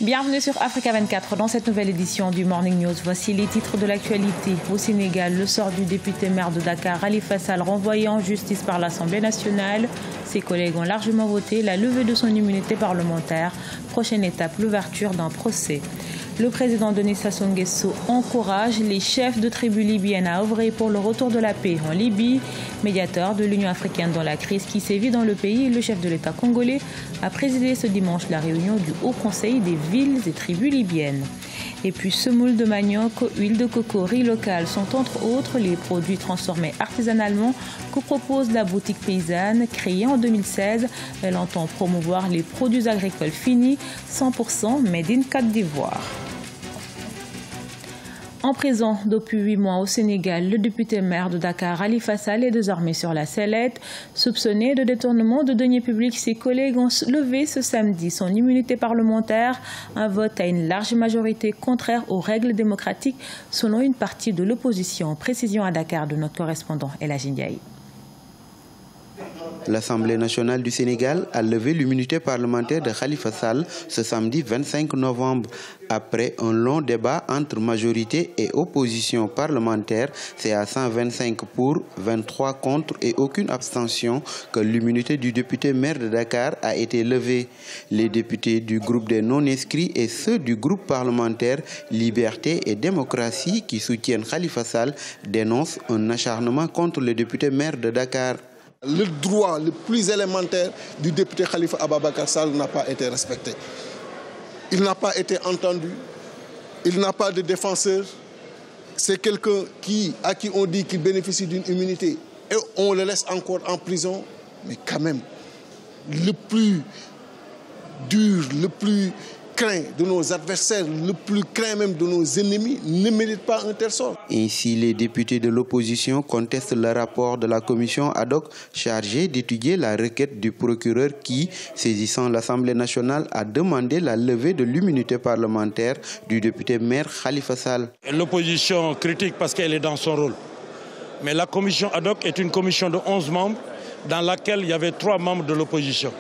Bienvenue sur Africa 24 dans cette nouvelle édition du Morning News. Voici les titres de l'actualité. Au Sénégal, le sort du député maire de Dakar, Khalifa Sall, renvoyé en justice par l'Assemblée nationale. Ses collègues ont largement voté la levée de son immunité parlementaire. Prochaine étape, l'ouverture d'un procès. Le président Denis Sassou Nguesso encourage les chefs de tribus libyennes à œuvrer pour le retour de la paix en Libye. Médiateur de l'Union africaine dans la crise qui sévit dans le pays, le chef de l'État congolais a présidé ce dimanche la réunion du Haut Conseil des villes et tribus libyennes. Et puis semoule de manioc, huile de coco, riz local sont entre autres les produits transformés artisanalement que propose la boutique paysanne créée en 2016. Elle entend promouvoir les produits agricoles finis 100% made in Côte d'Ivoire. En prison depuis 8 mois au Sénégal, le député maire de Dakar, Khalifa Sall, est désormais sur la sellette. Soupçonné de détournement de deniers publics, ses collègues ont levé ce samedi son immunité parlementaire. Un vote à une large majorité contraire aux règles démocratiques, selon une partie de l'opposition. Précision à Dakar de notre correspondant El Hadji Ndiaye. L'Assemblée nationale du Sénégal a levé l'immunité parlementaire de Khalifa Sall ce samedi 25 novembre. Après un long débat entre majorité et opposition parlementaire, c'est à 125 pour, 23 contre et aucune abstention que l'immunité du député maire de Dakar a été levée. Les députés du groupe des non-inscrits et ceux du groupe parlementaire Liberté et Démocratie qui soutiennent Khalifa Sall dénoncent un acharnement contre le député maire de Dakar. Le droit le plus élémentaire du député Khalifa Ababacar Sall n'a pas été respecté. Il n'a pas été entendu, il n'a pas de défenseur. C'est quelqu'un à qui on dit qu'il bénéficie d'une immunité et on le laisse encore en prison. Mais quand même, le plus dur, le plus craint de nos adversaires, le plus craint même de nos ennemis, ne mérite pas un tel sort. Ainsi, les députés de l'opposition contestent le rapport de la commission ad hoc chargée d'étudier la requête du procureur qui, saisissant l'Assemblée nationale, a demandé la levée de l'immunité parlementaire du député maire Khalifa Sall. L'opposition critique parce qu'elle est dans son rôle. Mais la commission ad hoc est une commission de 11 membres dans laquelle il y avait 3 membres de l'opposition.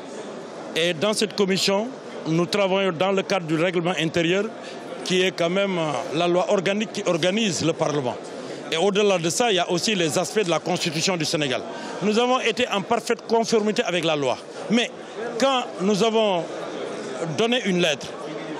Et dans cette commission, nous travaillons dans le cadre du règlement intérieur qui est quand même la loi organique qui organise le Parlement. Et au-delà de ça, il y a aussi les aspects de la Constitution du Sénégal. Nous avons été en parfaite conformité avec la loi. Mais quand nous avons donné une lettre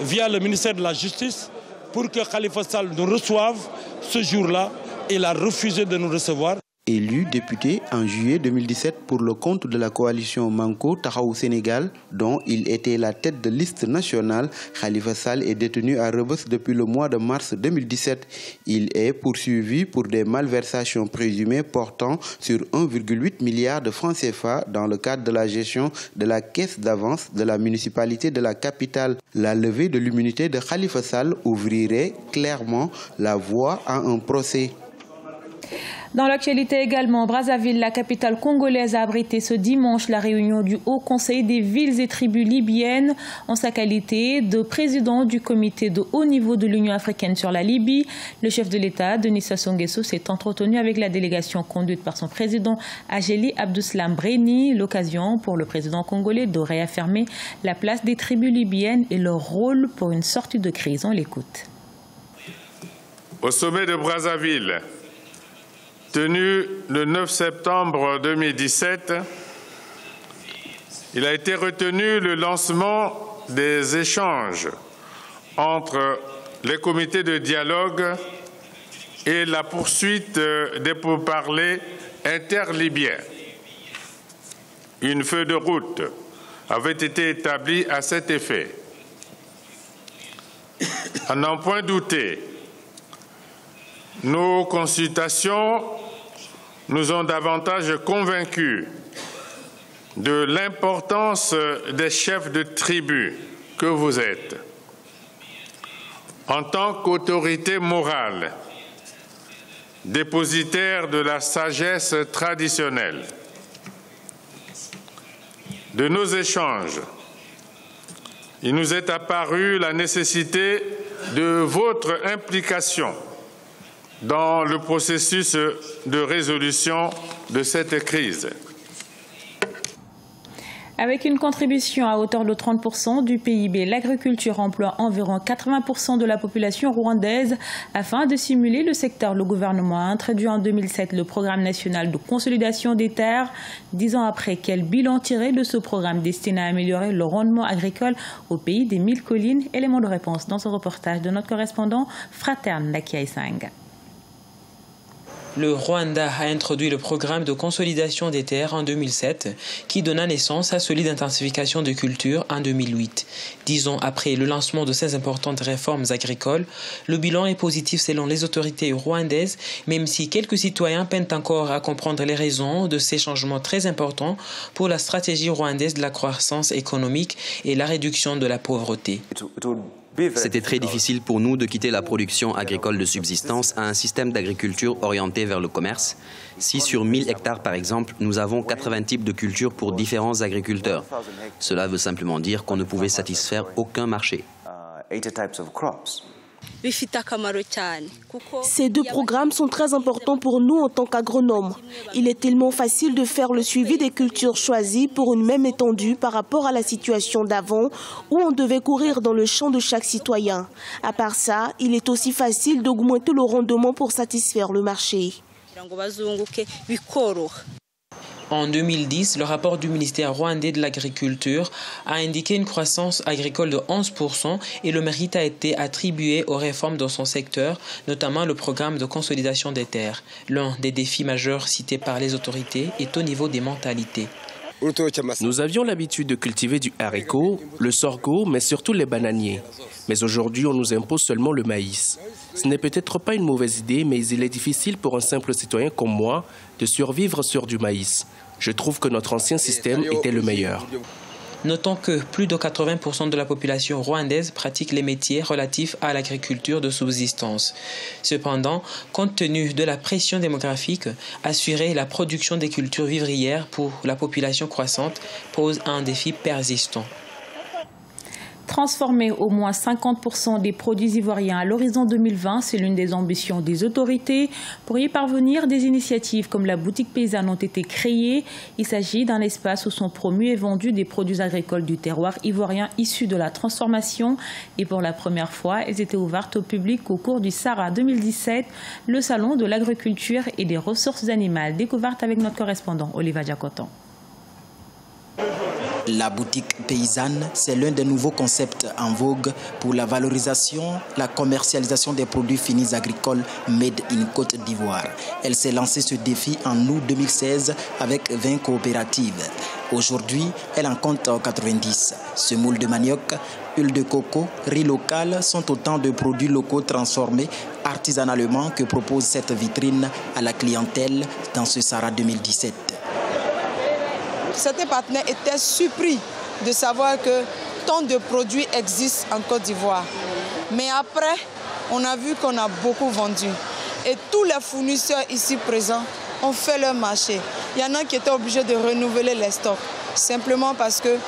via le ministère de la Justice pour que Khalifa Sall nous reçoive ce jour-là, il a refusé de nous recevoir. Élu député en juillet 2017 pour le compte de la coalition Manko Tahaou Sénégal, dont il était la tête de liste nationale, Khalifa Sall est détenu à Rebeuss depuis le mois de mars 2017. Il est poursuivi pour des malversations présumées portant sur 1,8 milliard de francs CFA dans le cadre de la gestion de la caisse d'avance de la municipalité de la capitale. La levée de l'immunité de Khalifa Sall ouvrirait clairement la voie à un procès. Dans l'actualité également, Brazzaville, la capitale congolaise, a abrité ce dimanche la réunion du Haut Conseil des villes et tribus libyennes en sa qualité de président du comité de haut niveau de l'Union africaine sur la Libye. Le chef de l'État, Denis Sassou Nguesso, s'est entretenu avec la délégation conduite par son président Adjeli Abdoussalam Breni. L'occasion pour le président congolais de réaffirmer la place des tribus libyennes et leur rôle pour une sortie de crise. On l'écoute. Au sommet de Brazzaville, tenu le 9 septembre 2017, il a été retenu le lancement des échanges entre les comités de dialogue et la poursuite des pourparlers interlibyens. Une feuille de route avait été établie à cet effet. À n'en point douter, nos consultations nous ont davantage convaincus de l'importance des chefs de tribu que vous êtes. En tant qu'autorité morale, dépositaire de la sagesse traditionnelle, de nos échanges, il nous est apparu la nécessité de votre implication dans le processus de résolution de cette crise. Avec une contribution à hauteur de 30% du PIB, l'agriculture emploie environ 80% de la population rwandaise. Afin de stimuler le secteur, le gouvernement a introduit en 2007 le programme national de consolidation des terres. 10 ans après, quel bilan tiré de ce programme destiné à améliorer le rendement agricole au pays des 1000 collines? Élément de réponse dans ce reportage de notre correspondant Fraterne Lakiaisang. Le Rwanda a introduit le programme de consolidation des terres en 2007 qui donna naissance à celui d'intensification de culture en 2008. 10 ans après le lancement de ces importantes réformes agricoles, le bilan est positif selon les autorités rwandaises, même si quelques citoyens peinent encore à comprendre les raisons de ces changements très importants pour la stratégie rwandaise de la croissance économique et la réduction de la pauvreté. C'était très difficile pour nous de quitter la production agricole de subsistance à un système d'agriculture orienté vers le commerce. Si sur 1000 hectares par exemple, nous avons 80 types de cultures pour différents agriculteurs. Cela veut simplement dire qu'on ne pouvait satisfaire aucun marché. Ces deux programmes sont très importants pour nous en tant qu'agronomes. Il est tellement facile de faire le suivi des cultures choisies pour une même étendue par rapport à la situation d'avant où on devait courir dans le champ de chaque citoyen. À part ça, il est aussi facile d'augmenter le rendement pour satisfaire le marché. En 2010, le rapport du ministère rwandais de l'Agriculture a indiqué une croissance agricole de 11% et le mérite a été attribué aux réformes dans son secteur, notamment le programme de consolidation des terres. L'un des défis majeurs cités par les autorités est au niveau des mentalités. Nous avions l'habitude de cultiver du haricot, le sorgho, mais surtout les bananiers. Mais aujourd'hui, on nous impose seulement le maïs. Ce n'est peut-être pas une mauvaise idée, mais il est difficile pour un simple citoyen comme moi de survivre sur du maïs. Je trouve que notre ancien système était le meilleur. Notons que plus de 80% de la population rwandaise pratique les métiers relatifs à l'agriculture de subsistance. Cependant, compte tenu de la pression démographique, assurer la production des cultures vivrières pour la population croissante pose un défi persistant. Transformer au moins 50% des produits ivoiriens à l'horizon 2020, c'est l'une des ambitions des autorités. Pour y parvenir, des initiatives comme la boutique paysanne ont été créées. Il s'agit d'un espace où sont promus et vendus des produits agricoles du terroir ivoirien issus de la transformation. Et pour la première fois, elles étaient ouvertes au public au cours du SARA 2017, le salon de l'agriculture et des ressources animales. Découverte avec notre correspondant Oliva Diakotan. La boutique paysanne, c'est l'un des nouveaux concepts en vogue pour la valorisation, la commercialisation des produits finis agricoles made in Côte d'Ivoire. Elle s'est lancée ce défi en août 2016 avec 20 coopératives. Aujourd'hui, elle en compte 90. Semoule de manioc, huile de coco, riz local sont autant de produits locaux transformés artisanalement que propose cette vitrine à la clientèle dans ce SARA 2017. Certains partenaires étaient surpris de savoir que tant de produits existent en Côte d'Ivoire. Mais après, on a vu qu'on a beaucoup vendu. Et tous les fournisseurs ici présents ont fait leur marché. Il y en a qui étaient obligés de renouveler les stocks, simplement parce que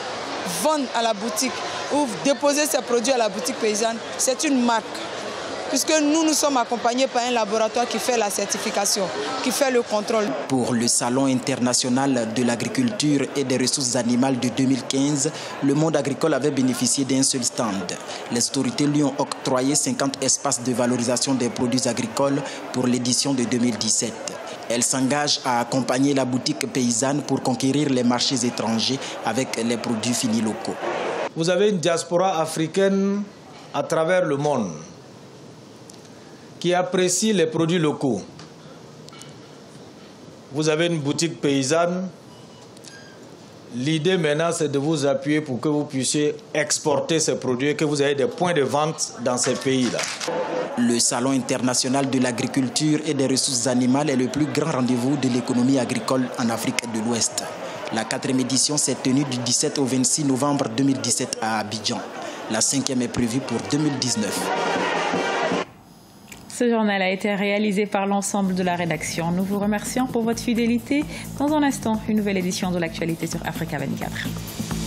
vendre à la boutique ou déposer ses produits à la boutique paysanne, c'est une marque. Puisque nous sommes accompagnés par un laboratoire qui fait la certification, qui fait le contrôle. Pour le Salon international de l'agriculture et des ressources animales de 2015, le monde agricole avait bénéficié d'un seul stand. Les autorités lui ont octroyé 50 espaces de valorisation des produits agricoles pour l'édition de 2017. Elle s'engage à accompagner la boutique paysanne pour conquérir les marchés étrangers avec les produits finis locaux. Vous avez une diaspora africaine à travers le monde qui apprécie les produits locaux. Vous avez une boutique paysanne. L'idée maintenant, c'est de vous appuyer pour que vous puissiez exporter ces produits et que vous ayez des points de vente dans ces pays-là. Le Salon international de l'agriculture et des ressources animales est le plus grand rendez-vous de l'économie agricole en Afrique de l'Ouest. La 4e édition s'est tenue du 17 au 26 novembre 2017 à Abidjan. La 5e est prévue pour 2019. Ce journal a été réalisé par l'ensemble de la rédaction. Nous vous remercions pour votre fidélité. Dans un instant, une nouvelle édition de l'actualité sur Africa 24.